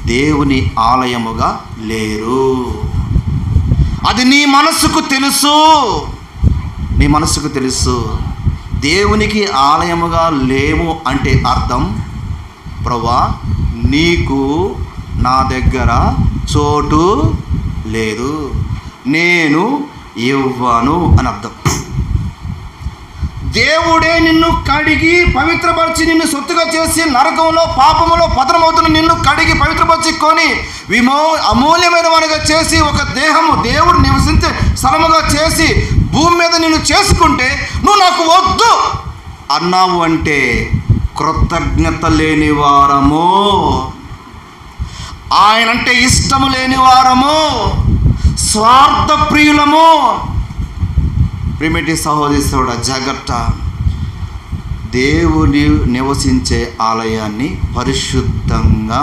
దేవుని ఆలయముగా లేరు. అది నీ మనస్సుకు తెలుసు, నీ మనస్సుకు తెలుసు. దేవునికి ఆలయముగా లేవు అంటే అర్థం, ప్రభువా నీకు నా దగ్గర చోటు లేదు, నేను ఇవ్వను అని అర్థం. దేవుడే నిన్ను కడిగి పవిత్రపరిచి నిన్ను సొత్తుగా చేసి నరకంలో పాపములో పతనమవుతున్న నిన్ను కడిగి పవిత్రపరిచి కొని అమూల్యమైన వానిగా చేసి ఒక దేహము దేవుడు నివసించే స్థలముగా చేసి భూమి మీద నిన్ను చేసుకుంటే నువ్వు నాకు వద్దు అన్నావు అంటే కృతజ్ఞత లేని వారము, ఆయనంటే ఇష్టము లేని వారము, స్వార్థ ప్రియులము. ప్రిమిటి సహోదరుడ జాగ్రత్త. దేవుని నివసించే ఆలయాన్ని పరిశుద్ధంగా